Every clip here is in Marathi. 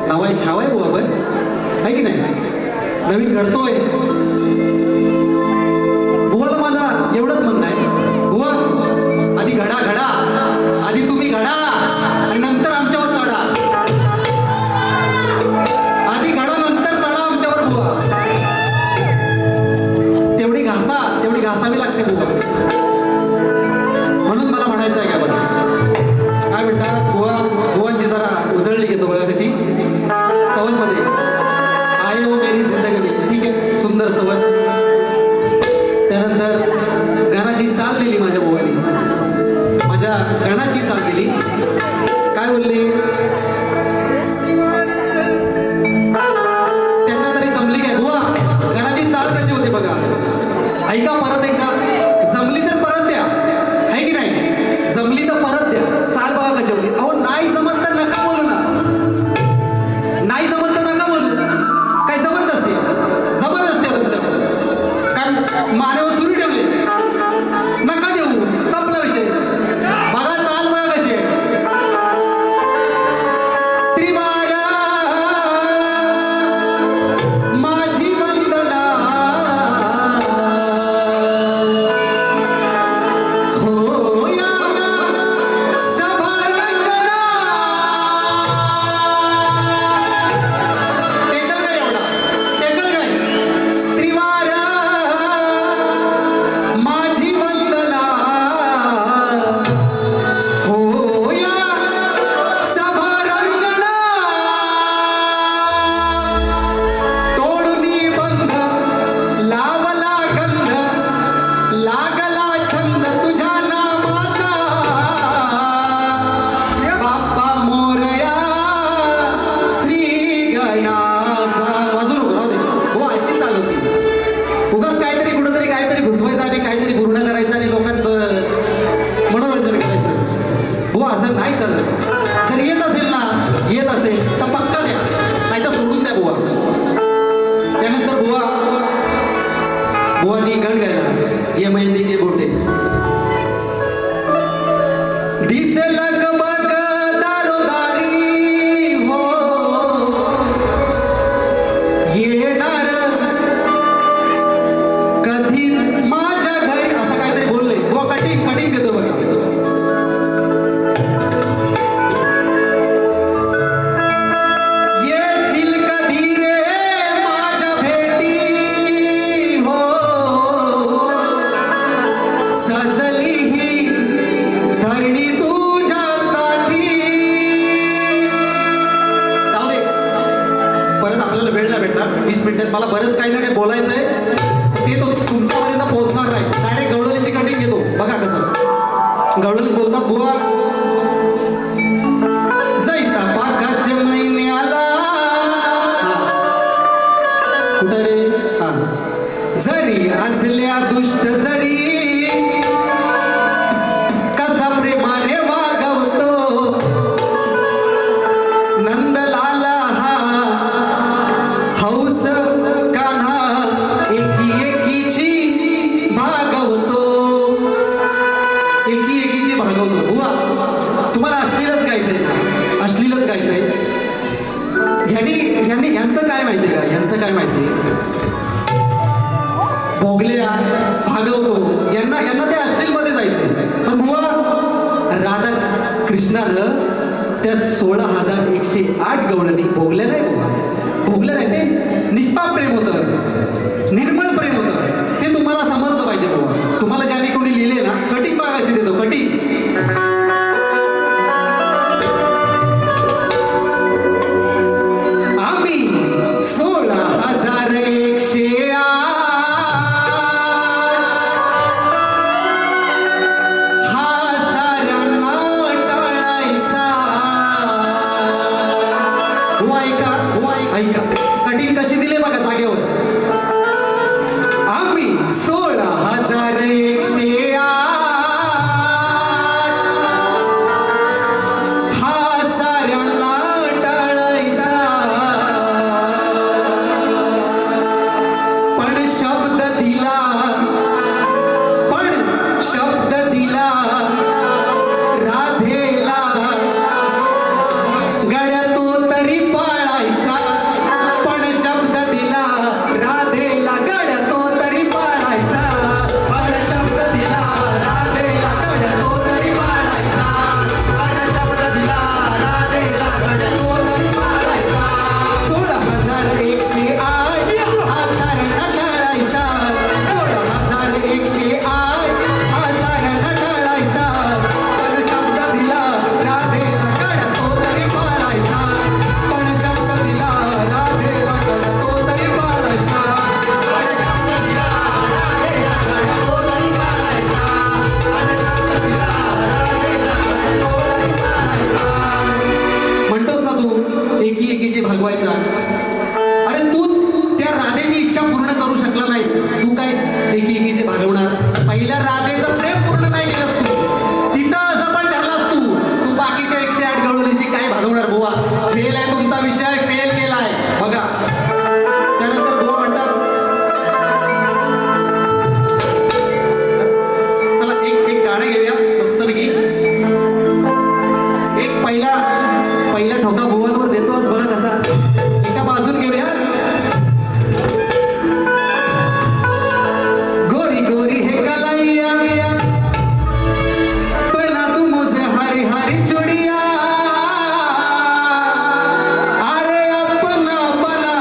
नावाय छावाय बुवा पण आहे की नाही, नवीन घडतोय. बुवाला माझा एवढंच म्हणणं आहे, बुवा आधी घडा घडा, आधी तुम्ही घडा आणि नंतर आमच्यावर चढा. आधी घडा नंतर चढा आमच्यावर बुवा. तेवढी घासावी लागते बुवा. म्हणून मला म्हणायचं आहे का बघा, काय म्हणतात बुवांची जरा उजळली घेतो बघा कशी स्तवन मध्ये. आये हो मेरी जिंदगी में, ठीक आहे, सुंदर स्तवन. त्यानंतर गाण्याची चाल दिली माझ्या बुवानी, माझ्या गाण्याची चाल दिली. काय बोलले, त्यांना तरी जमली काय बुवा, गाण्याची चाल कशी होती बघा. ऐका परत एकदा, जमली तर परत द्या, आहे की नाही, जमली तर परत द्या. चाल बघा कशी होती. अहो नाही जमत तर नका बोलू ना, नाही जमत तर नका बोलू. काय जबरदस्ती आहे तुमच्या, काय मानेवर सुरू ठेवले, नका देऊ, संपला विषय. बघा चाल बघा कशी आहे. त्रिवारा माझी वंदना, हो या सभारंगणा. टेकल काय एवढा, टेकल काय. त्रिवारा माझी वंदना, हो या सभारंगणा. तोडूनी बंध लावला गंध, लागला छंद तुझ्या नामाचा. बाप्पा मोरया श्री गणाचा. वाजू नको, राहू दे हो, अशी चालू होती. उगाच काहीतरी कुठंतरी काहीतरी घुसवायचं आणि काहीतरी पूर्ण करायचं आणि लोकांचं मनोरंजन करायचं. हो असं नाही चालत. जर येत असेल ना, येत असेल तर पक्का द्या, नाही तर सोडून द्या बुवा. त्यानंतर बुवानी गण गायला, ये मेहंदी के गोटे. दिसे लगबग दारोदारी, हो येणार कधी माझ्या घरी, असं काहीतरी बोलले बुवा. कटिंग देतो बघा. येशील कधी रे माझ्या भेटी, हो सजली ही धरणी तुझ्यासाठी. जाऊ दे, परत आपल्याला वेळ नाही भेटणार 20 मिनिटात. मला बरंच काही ना काही बोलायचं आहे, ते तो तुमच्यापर्यंत पोहोचणार नाही. डायरेक्ट गवळणीची कटिंग घेतो बघा कसं गवळणी बोलतात बुवा. जैता पाकाच्या महिन्याला, कुठं रे, हा, जरी असल्या दुष्ट जरी कसा प्रेमाने वागवतो नंदलाला हा हौस कान्हा एकीची भागवतो. एकीची भागवतो बुवा. तुम्हाला अश्लीलच गायचंय, अश्लीलच गायचंय. ह्यांचं काय माहितीये का, ह्यांचं काय माहितीये, भोगल्या भागवतो यांना ते अश्लील मध्ये जायचंय. पण बुवा राधा कृष्णानं त्या 16,108 गवळणी भोगल्या नाही बुवा. भोगल्या नाही, ते निष्पाप प्रेम होतं, निर्मळ प्रेम होतं. ते तुम्हाला समजलं पाहिजे बुवा. तुम्हाला ज्याने कोणी लिहिले ना, कटिंग मागायची देतो, कटिंग. आम्ही 16,108 हा साऱ्यांना टाळायचा. हो ऐका, ऐका कटिंग कशी दिली बघा जागेवर. आम्ही 16,108 हा साऱ्यांना टाळायचा. पण शब्द दिला, राधेला गळ्यातून तरी पाळायचा पण शब्द दिला राधेला गड तो तरी पाळायचा पण शब्द दिला राधेला गड तो तरी पाळायचा पण शब्द दिला राधेला गड तो तरी पाळायचा 16,108 हजार नटाळायचा 16,108 हजार नटाळायचा पण शब्द दिला राधेला गड तो तरी पाळायचा पण शब्द दिला राधेला गड तो तरी पाळायचा पण शब्द दिला राधेला गड तो तरी पाळायचा पण शब्द दिला राधेला गड तो तरी पाळायचा म्हणतोस ना तू एकीचे भागवायचा अरे तूच त्या राधेची इच्छा पूर्ण करू शकला नाहीस तू काय एकीचे भागवणार पहिल्या राधेचं प्रेम पूर्ण नाही केलंस तू तिथं असं पण ठरलास तू बाकीच्या 108 गवळणीची काय भागवणार बुवा फेल आहे तुमचा विषय फेल केलाय बघा त्यानंतर बुवा म्हणतात चला एक गाणं घेऊया मस्तपैकी एक पहिला ठोका बुवांवर देतोच बघा कसा एका बाजून घेऊया गोरी गोरी है कलाइया पहला तू मुझे हरी हरी चुड़िया अरे अपना बना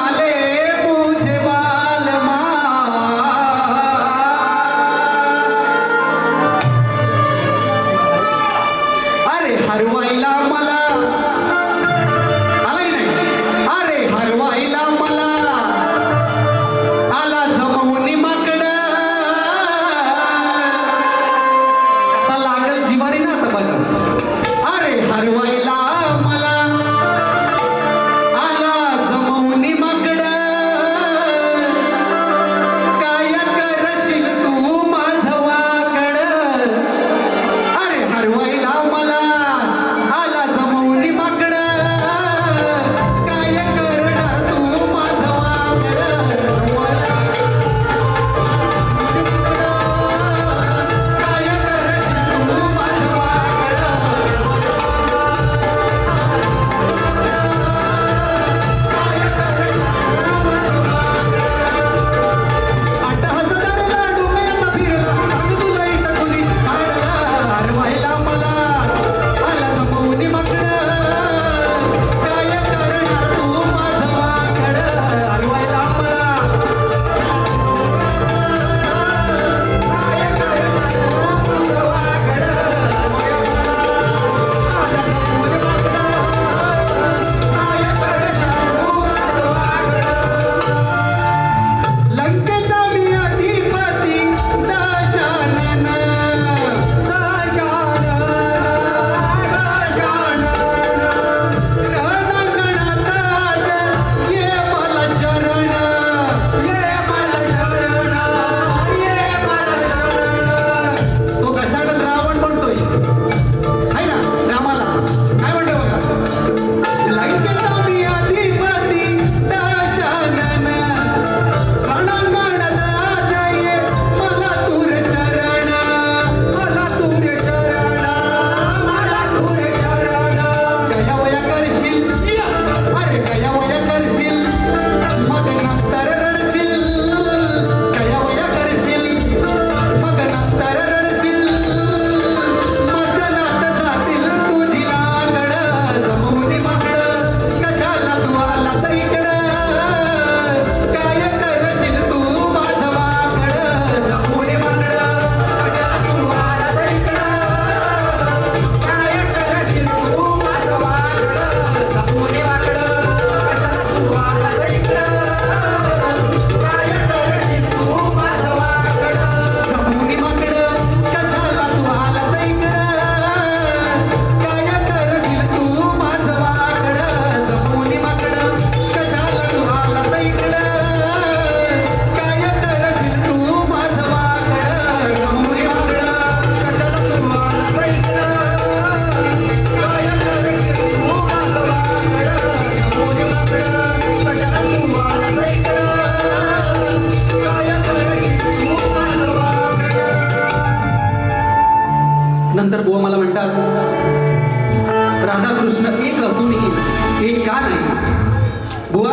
बुवा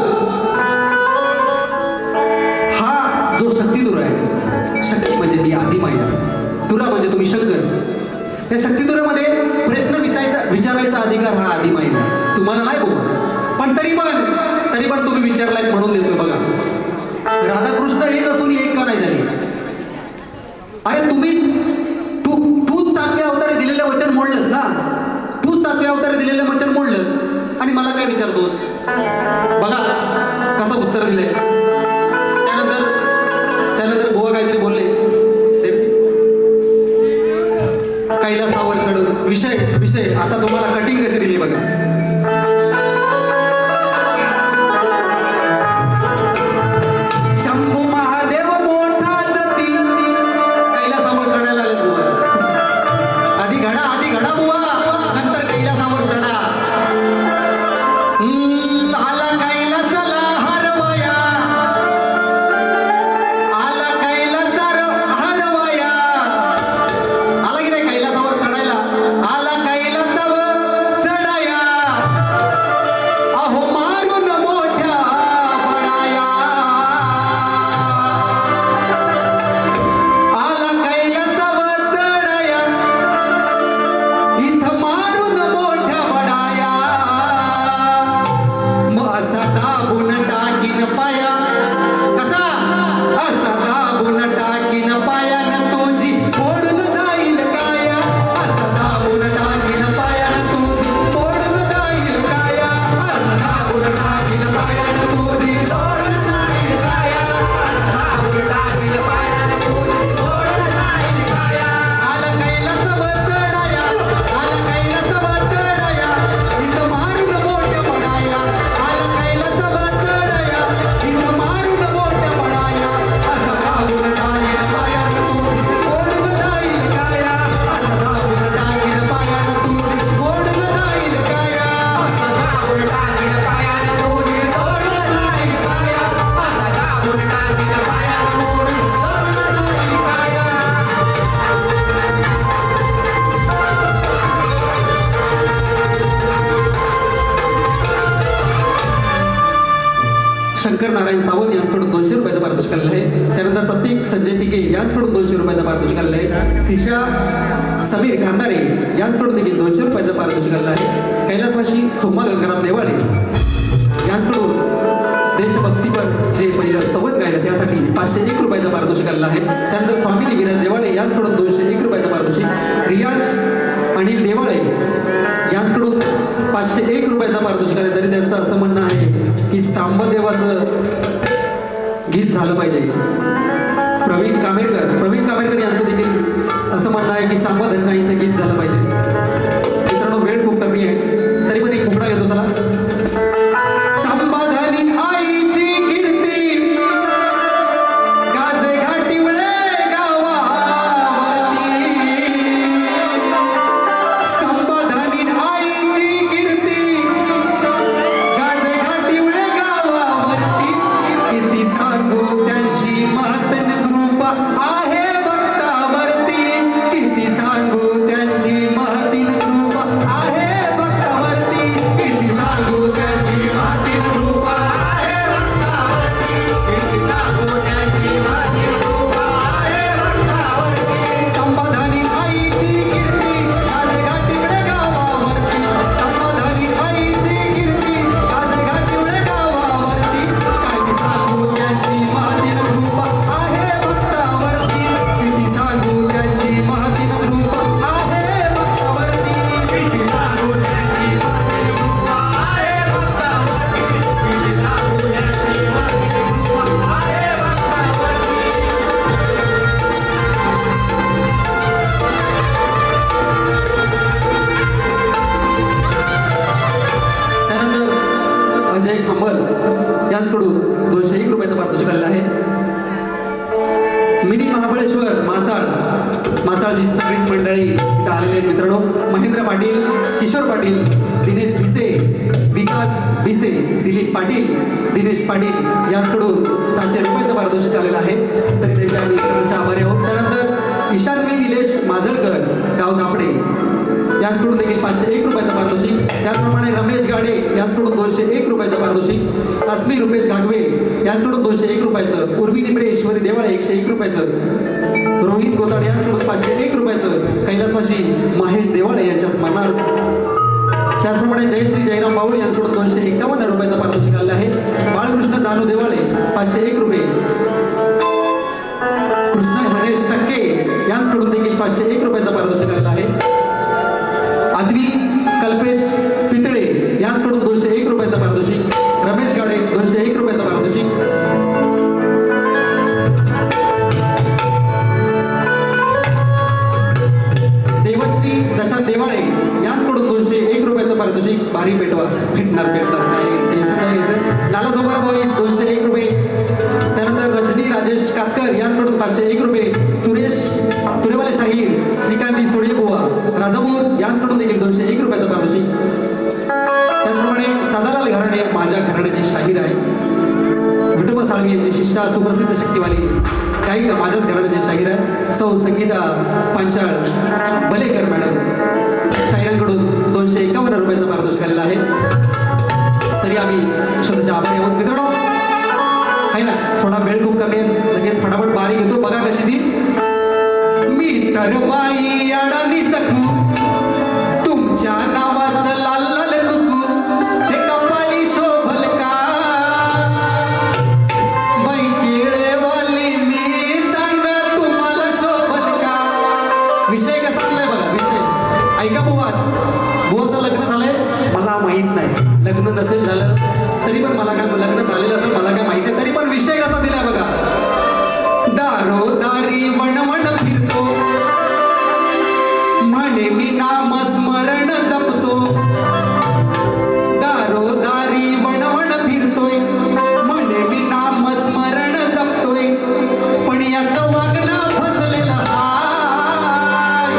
हा जो शक्तिदुरा आहे, शक्ती म्हणजे मी आदिमाया, तुरा म्हणजे तुम्ही शंकर, त्या शक्तिदुरामध्ये प्रश्न विचारायचा अधिकार हा आदिमायेला, तुम्हाला नाही बुवा. पण तरी पण तुम्ही विचारलाय म्हणून देतोय बघा. राधाकृष्ण एक असून एक का नाही झाली? अरे तूच 7व्या अवतारे दिलेलं वचन मोडलंस ना, तूच 7व्या अवतारे दिलेलं वचन मोडलंस आणि मला काय विचारतोस? बघा कसं उत्तर दिलंय. त्यानंतर बुवा काहीतरी बोलले, कैलासावर चढून विषय आता तुम्हाला कटिंग कशी दिली बघा. शंभू महादेव मोठा जती कैलासावर चढायला आले बुवा. आधी घडा बुवा, नंतर कैलासावर चढा. आला कैलासाला हरवया, आला कैलासार हरवया. आला की नाही कैलासावर चढायला? आला कैलासावर चढाया, अहो मारून मोठ्या बडाया. आला कैलासावर चढाया, इथं मारून मोठ्या बडाया. मग असा दाबून टाकीन पाया, कसा असा दाबून टाकीन पायान तुझी ओढून जाईल काया. असा दाबून टाकीन पायान तुझी ओढून जाईल काया. असा दाबून टाकीन पायान तुझी ओढून जाईल काया. असा दाबून टाकीन पायान तुझी ओढून जाईल काया. आला कैलासावर चढाया, आला कैलासावर चढाया, इथं मारून मोठ्या बडाया. आला कैलासावर चढाया, इथं मारून मोठ्या बडाया. असा दाबून टाकीन पायान तुझी ओढून जाईल काया. असा दाबून टाकीन पायान तुझी ओढून जाईल काया. असा दाबून टाकीन पायान तुझी ओढून जाईल काया. असा दाबून टाकीन पायान तुझी ओढून जाईल काया. शंकर नारायण सावंत यांच्याकडून 200 रुपयाचा पारितोषिक आलेलं आहे. त्यानंतर प्रत्येक संजय तिके यांच्याकडून 200 रुपयाचा पारितोषिक आलेलं आहे. शिशा समीर खांदारे यांच्याकडून देखील 200 रुपयाचा पारितोषिक आलेलं आहे. कैलासवासी सोमा गंगाराम देवाळे यांच्याकडून देशभक्तीपर जे पहिलं स्तवन गायलं त्यासाठी 501 रुपयाचा पारितोषिक आलेला आहे. त्यानंतर स्वामिनी विराज देवाळे यांच्याकडून 201 रुपयाचा पारितोषिक. रियाज अनिल देवाळे यांच्याकडून 501 रुपयाचा पारितोषिक आले. तरी त्यांचं असं म्हणणं आहे की सांबदेवाचं गीत झालं पाहिजे. प्रवीण कामेरकर यांचं देखील असं म्हणणं आहे की सांबधनाईचं गीत झालं पाहिजे. मित्रांनो वेळ खूप कमी आहे, तरी पण एक मुकडा घेतो त्याला. सांबधनी आईची कीर्ती गाजे घाटी वळे गावावरती. संबधानी आईची कीर्ती गाजे घाटी वळे गावावरती. किती सांगू त्यांची महत्न कृपा आहे भक्तावरती. किती सांगू त्यांची महतीन कृपा आहे भक्तावरती. किती सांगू त्यांची महतीन कृपा आहे भक्तावरती. किती सांगू त्यांची महतीन कृपा आहे भक्तावरती. संबधानी आईची कीर्ती गाजे घाटी वळे गावावरती. संबधानी आईची कीर्ती गाजे घाटी वळे गावावरती. काय सांगू त्यांची महतीन कृपा आहे भक्तावरती. किती सांगू त्यांची महतीन कृपा आहे भक्तावरती. किती सांगू त्यांची महतीन कृपा आहे भक्तावरती. किती सांगू त्यांची महतीन कृपा आहे भक्तावरती. त्यानंतर अजय खांबल यांच्याकडून 201 रुपयाचा पारितोषिक आलेला आहे. मिनी महाबळेश्वर माचाळची सगळीच मंडळी इथं आलेली आहेत मित्रांनो. महेंद्र पाटील, किशोर पाटील, दिनेश भिसे, विकास भिसे, दिलीप पाटील, दिनेश पाटील यांच्याकडून 700 रुपयाचं पारितोषिक आलेलं आहे. तरी त्यांच्या आम्ही अक्षरशः आभारी आहोत. त्यानंतर ईशान्य निलेश माजळकर गाव झापडे यांच्याकडून देखील 501 रुपयाचं पारितोषिक. त्याचप्रमाणे रमेश गाडे यांच्याकडून 201 रुपयाचं पारितोषिक. अस्मी रुपेश घागवे यांच्याकडून 201 रुपयाचं. उर्वी निमरे ईश्वरी देवाळे 101 रुपयाचं. रोहित गोताडे यांच्याकडून 501 रुपयाचं. कैलासवासी महेश देवाळे यांच्या स्मरणार्थ. त्याचप्रमाणे जयश्री जयराम बावळे यांच्याकडून 251 रुपयाचं पारितोषिक आलं आहे. बाळकृष्ण जानू देवाळे 501 रुपये. कृष्ण हरेश टक्के यांच्याकडून देखील 501 रुपयाचं पारितोषिक आलेलं आहे. आदवी कल्पेश पितळे यांच्याकडून 201 रुपयाचं पारितोषिक. रमेश गाडे 201 रुपयाचं पारितोषिक. देवश्री दशा देवाळे यांच्याकडून 201 रुपयाचं पारितोषिक. भारी पेटवा भेटणार काय टेन्शन नाही घ्यायचं. लाला जोमार बॉईज 201 रुपये. त्यानंतर रजनी राजेश कातकर यांच्याकडून 501 रुपये. तुरेवाले शाहीर श्रीकांती सोडियबुवा राजापूर यांच्याकडून देखील 201 रुपयाचं पारितोषिक. त्याचप्रमाणे सदालाल घराणे माझ्या घराण्याची शाहीर आहे. विठोबा साळवी यांची शिष्या सुप्रसिद्ध शक्तिवाली काही माझ्याच घराण्याची शाहीर आहे. सौ संगीता पांचाळ बलेकर मॅडम शाहिरांकडून 251 रुपयाचं पारितोषिक आलेलं आहे. तरी आम्ही शब्दाचे आभारी आहोत मित्रांनो. आहे ना, थोडा वेळ खूप कमी आहे, लगेच फटाफट बारी घेतो. बघा कशी ती. मी तर बाई अडाणी सकू तुमच्या नावाचं लाल लाल कुकू हे कपाळी शोभल का बाई केळेवाली मी सांगणार तुम्हाला शोभल का. विषय कसा आलाय बघा विषय ऐका. बुवाचं लग्न झालंय मला माहित नाही. लग्न नसेल झालं तरी पण मला काय लग्न झालेलं असेल मला काय माहिती आहे. तरी पण विषय कसा दिलाय बघा. दारोदारी वणवण फिरतो म्हणे मी नामस्मरण जपतो. दारोदारी वणवण फिरतोय म्हणे मी नामस्मरण जपतोय. पण याचं वागणं फसलेलं हाय.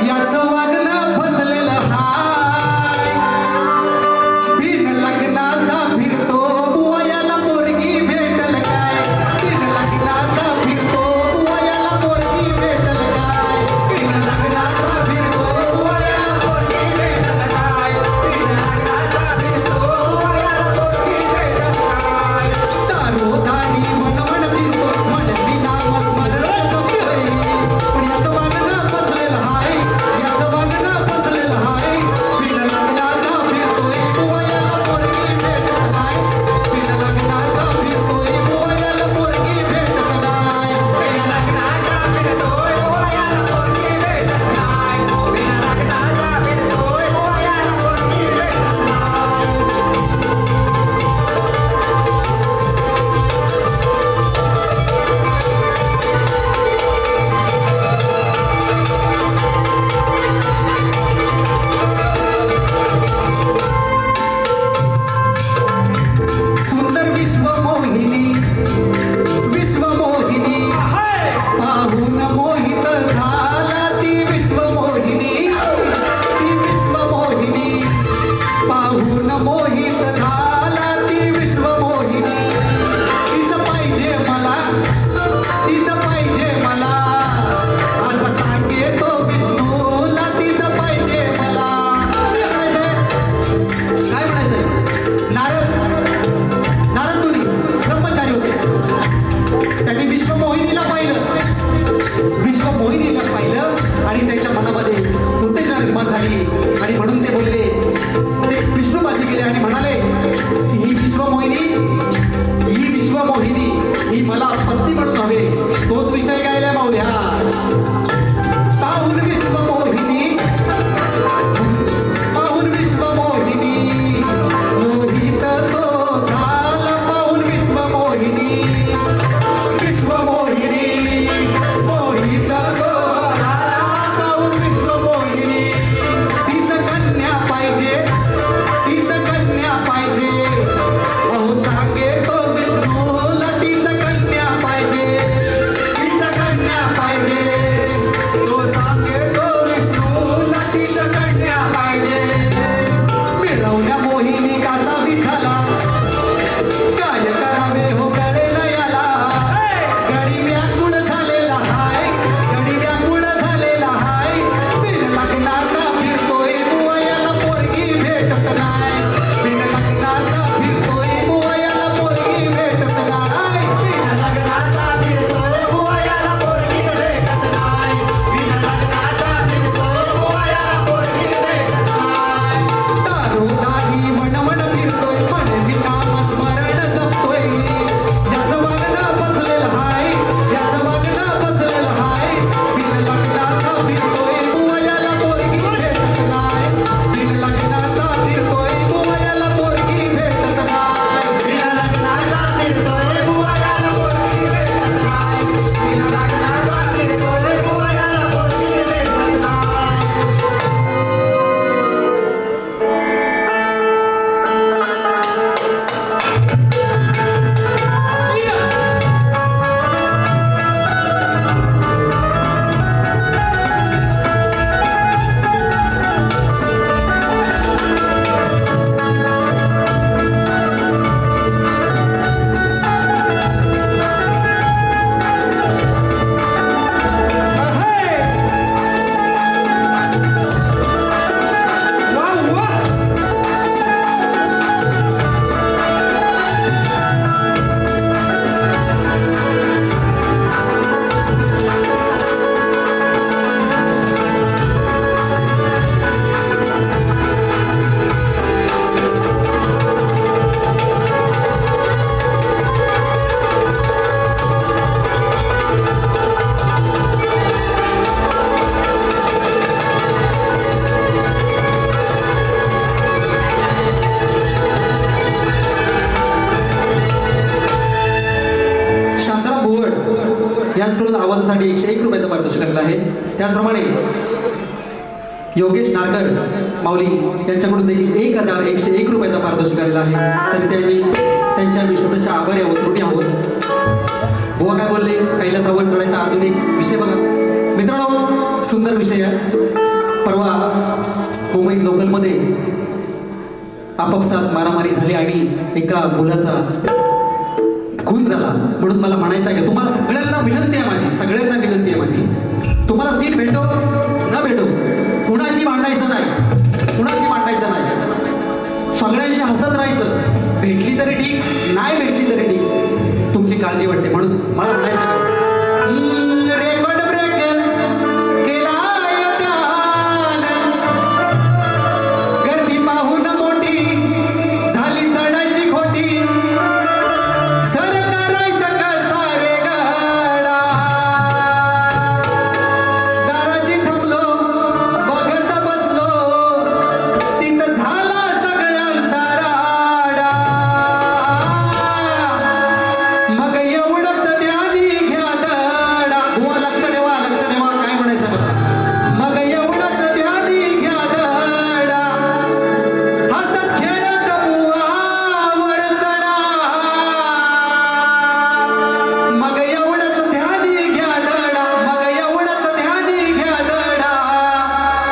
याचं वागणं फसलेलं हाय. बिन लग्नाचा फिरतो वयाला पोरगी भेटल काय. बिन लग्नाचा फिरतो वयाला पोरगी भेटल काय. बिन लग्नाचा फिरतो वयाला पोरगी भेटल काय. बिन लग्नाचा फिरतो वयाला पोरगी भेटल काय. दारोदारी वणवण फिरतो म्हणे मी नामस्मरण जपतोय. पण याचं वागणं फसलेलं हाय. याचं वागणं फसलेलं हाय. बिन लग्नाचा फिरतोय वयाला पोरगी भेटत नाही. बिन लग्नाचा फिरतोय वयाला पोरगी भेटत नाही. बिन लग्नाचा फिरतोय वयाला पोरगी भेटत नाही. बिन लग्नाचा फिरतोय वयाला पोरगी भेटत नाही. सुंदर विश्वमोहिनी विश्वमोहिनी पाहून मोहित झाला ती विश्वमोहिनी. ती विश्वमोहिनी पाहून मोहित झाला ती विश्वमोहिनी. तिचं पाहिजे मला तिचं पाहिजे मला असं सांगे तो विष्णूला. तिचं पाहिजे मला. काय म्हणायचंय नारद मुनी ब्रह्मचारी होते. त्यांनी विश्वमोहिनीला पाहिलं आणि त्यांच्या मनामध्ये उत्तेजना निर्माण झाली आणि म्हणून ते बोलले. ते विष्णूपाशी गेले आणि म्हणाले फॅन्सकडून आवाजासाठी 101 रुपयाचं पारितोषिक आलेलं आहे. त्याचप्रमाणे योगेश नारकर माऊली यांच्याकडून देखील 1101 रुपयाचा पारितोषिक आलेला आहे. तरी त्यांच्या मी शतशः आभारी आहोत, ऋणी आहोत. बुवा काय बोलले, कैलासावर चढायचा अजून एक विषय बघा मित्रांनो, सुंदर विषय आहे. परवा मुंबईत लोकलमध्ये आपापसात मारामारी झाली आणि एका मुलाचा खून झाला. म्हणून मला म्हणायचं आहे की तुम्हाला सगळ्यांना विनंती आहे माझी, सगळ्यांना विनंती आहे माझी, तुम्हाला सीट भेटो न भेटो, कुणाशी भांडायचं नाही, कुणाशी भांडायचं नाही, सगळ्यांशी हसत राहायचं. भेटली तरी ठीक, नाही भेटली तरी ठीक, तुमची काळजी वाटते. म्हणून मला म्हणायचं रेकॉर्ड ब्रेक केला गर्दी पाहून मोठी झाली चढायची खोटी, सर करायचं कसा रे गाडा, दाराची थांबलो बघत बसलो तिथं झाला सगळ्यांचा राडा, मग एवढंच ध्यानी घ्या दडा. बुवा लक्ष ठेवा, लक्ष ठेवा काय म्हणायचं बघा. मग एवढंच ध्यानी घ्या दडा, हसत खेळत बुवावर चढा, मग एवढंच ध्यानी घ्या दडा, मग एवढंच ध्यानी घ्या दडा,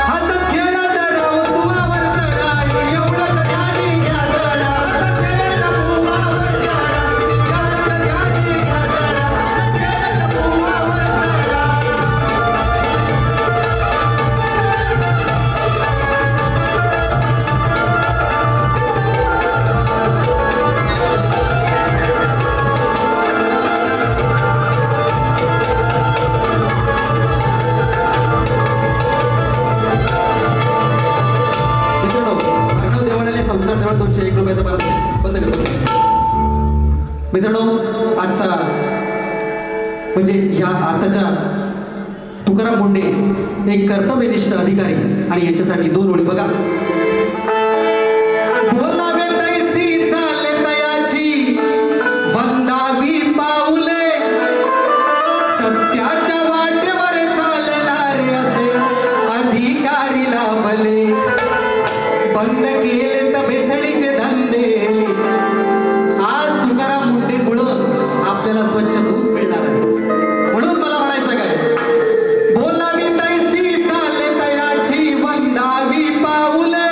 हसत खेळत राहू बुवावर चढा, एवढंच ध्यानी घ्या दडा, हसत खेळत बुवावर चढा, एवढंच ध्यानी घ्या दडा, हसत खेळत बुवावर चढा. मित्रांनो, अर्णव देवाड्याने संस्कार देवळ 201 रुपयाचा पारितोषिक बंद करतो. मित्रांनो, आजचा म्हणजे या आताच्या तुकाराम मुंडे एक कर्तव्यनिष्ठ अधिकारी आणि यांच्यासाठी 2 ओळी बघा. बोलावे तैसी चाले तयाची वंदावी पाऊले, सत्याच्या वाटेवर चालणारे असे अधिकारी लाभले, बंद केले तर भेसळीचे धंदे. आज तुकाराम मुंडेंमुळं आपल्याला स्वच्छ दूध मिळणार आहे. म्हणून मला म्हणायचं काय, बोलावी तैसी चाले तयाची वंदावी पाऊले,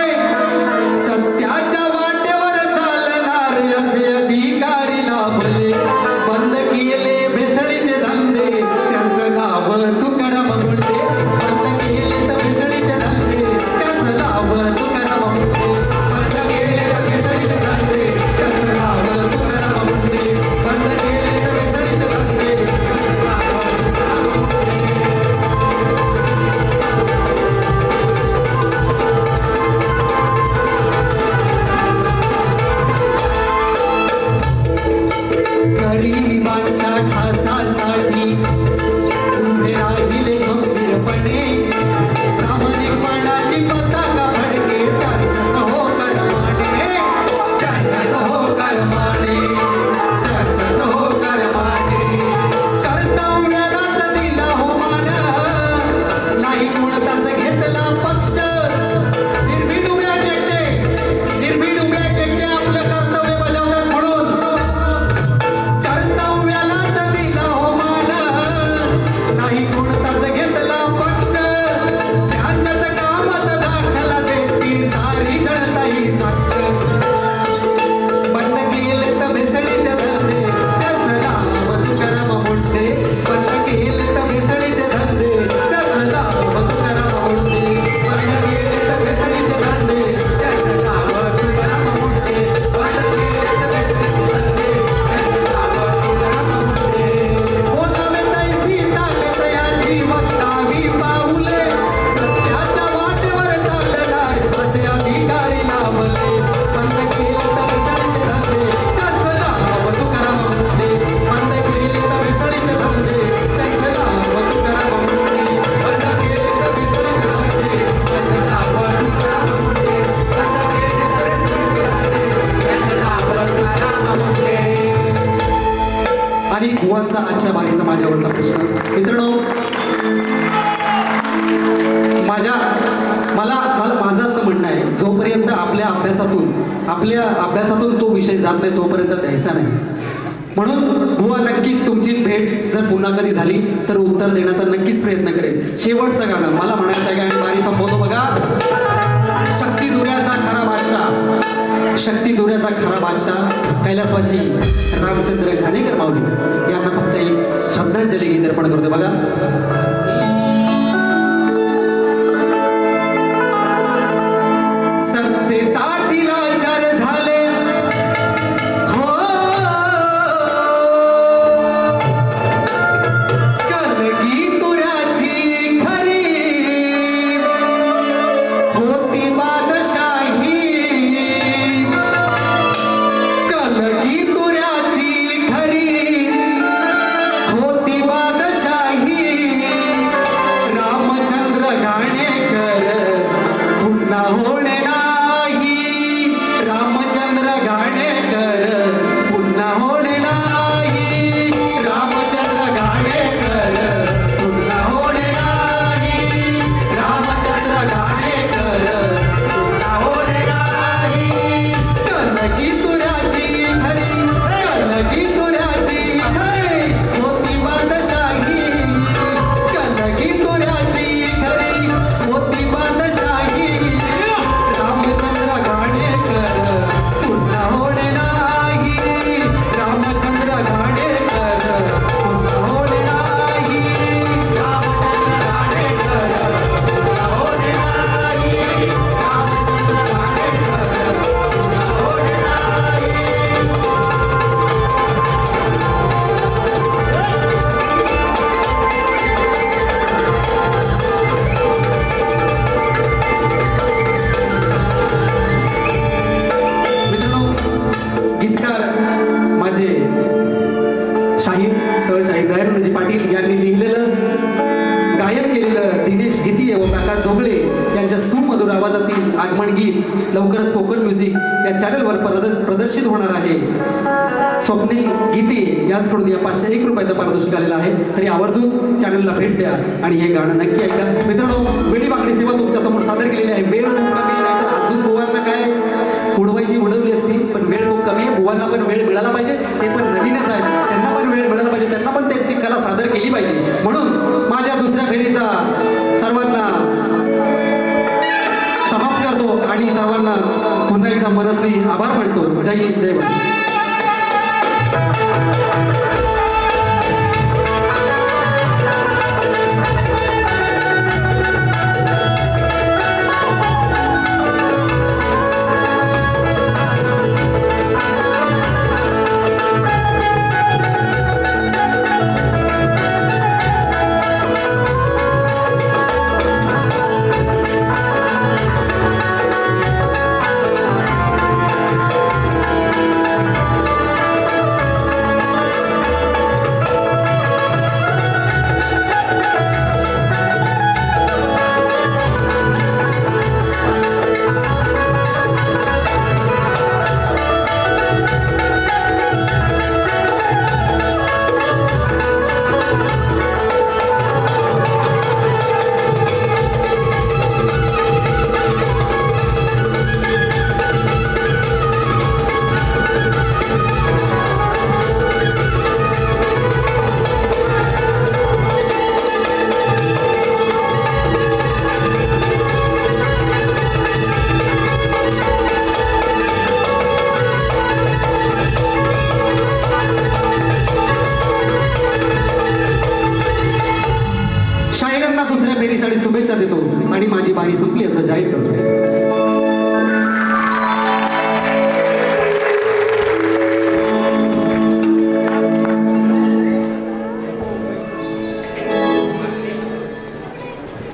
बुवांचा आजच्या बारीचा माझ्यावरचा प्रश्न. मित्रांनो, माझं असं म्हणणं आहे, जोपर्यंत आपल्या अभ्यासातून तो विषय जात नाही तोपर्यंत द्यायचा नाही. म्हणून बुवा नक्कीच तुमची भेट जर पुन्हा कधी झाली तर उत्तर देण्याचा नक्कीच प्रयत्न करेल. शेवटचं गाणं मला म्हणायचं आहे आणि बारी संपवतो बघा. शक्ती दुर्याचा खरा बादशाह कैलासवासी रामचंद्र घाणेकर माऊली यांना फक्त एक श्रद्धांजली गीत अर्पण करतो बघा. सत्तेसाठी लाचार झाले हो, कलगी तुऱ्याची खरी होती बादशाही, कलगी तुऱ्याची खरी होती बादशाही. रामचंद्र घाणेकर पुन्हा होणे नाही, रामचंद्र घाणेकर पुन्हा होणे नाही, रामचंद्र घाणेकर पुन्हा होणे नाही, रामचंद्र घाणेकर पुन्हा होणे नाही. कलगी तुऱ्याची खरी, कलगी तुऱ्याची खरी होती बादशाही, कलगी तुऱ्याची खरी होती बादशाही. रामचंद्र घाणेकर पुन्हा होणे नाही, रामचंद्र घाणेकर पुन्हा होणे नाही, रामचंद्र घाणेकर पुन्हा होणे नाही, रामचंद्र घाणेकर पुन्हा होणे नाही. मित्रांनो, गीतकार माझे सहशाहीर दयानंदजी पाटील यांनी लिहिलेलं गायन केलेलं दिनेश गीतीये व प्रकाश जोगळे यांच्या सुमधुर आवाजातील आगमन गीत लवकरच कोकण म्युझिक या चॅनलवर प्रदर्शित होणार आहे. स्वप्नील गीते याचकडून या 501 रुपयाचा पारितोषिक आलेला आहे. तरी आवर्जून चॅनलला भेट द्या आणि हे गाणं नक्की ऐका. मित्रांनो, वेळी बांगडी सेवा तुमच्या समोर सादर केलेली आहे. वेळ खूप कमी नाही तर अजून बुवांना काय उडवायची उडवली असती, पण वेळ खूप कमी आहे. बुवांना पण वेळ मिळाला पाहिजे, ते पण नवीनच आहेत, त्यांना पण वेळ मिळाला पाहिजे, त्यांना पण त्यांची कला सादर केली पाहिजे. म्हणून माझ्या दुसऱ्या फेरीचा सर्वांना समाप्त करतो आणि सर्वांना पुन्हा एकदा मनस्वी आभार मानतो. जय हिंद, जय भारत. शाहिरांना दुसऱ्या फेरीसाठी शुभेच्छा देतो आणि माझी बारी संपली.